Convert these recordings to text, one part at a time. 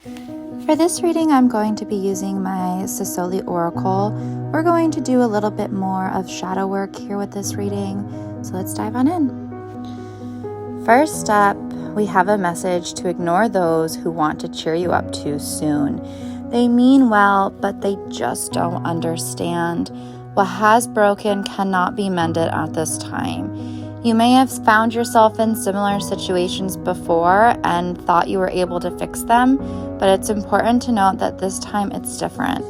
For this reading, I'm going to be using my Sisoli Oracle. We're going to do a little bit more of shadow work here with this reading, so let's dive on in. First up, we have a message to ignore those who want to cheer you up too soon. They mean well, but they just don't understand. What has broken cannot be mended at this time. You may have found yourself in similar situations before and thought you were able to fix them, but it's important to note that this time it's different.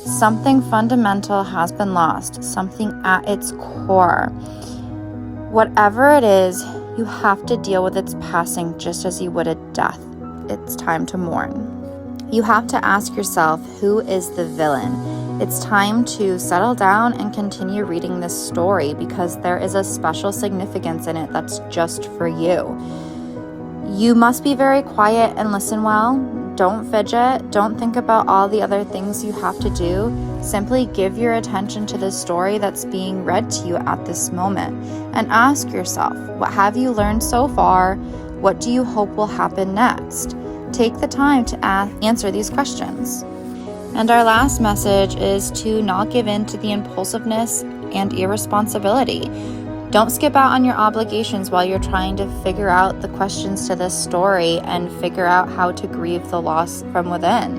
Something fundamental has been lost, something at its core. Whatever it is, you have to deal with its passing just as you would a death. It's time to mourn. You have to ask yourself, who is the villain? It's time to settle down and continue reading this story because there is a special significance in it that's just for you. You must be very quiet and listen well. Don't fidget. Don't think about all the other things you have to do. Simply give your attention to the story that's being read to you at this moment and ask yourself, what have you learned so far? What do you hope will happen next? Take the time to answer these questions. And our last message is to not give in to the impulsiveness and irresponsibility. Don't skip out on your obligations while you're trying to figure out the questions to this story and figure out how to grieve the loss from within.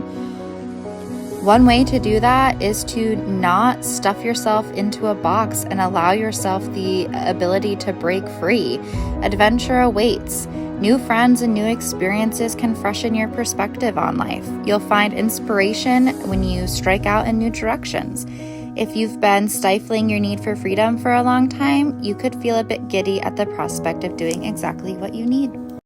One way to do that is to not stuff yourself into a box and allow yourself the ability to break free. Adventure awaits. New friends and new experiences can freshen your perspective on life. You'll find inspiration when you strike out in new directions. If you've been stifling your need for freedom for a long time, you could feel a bit giddy at the prospect of doing exactly what you need.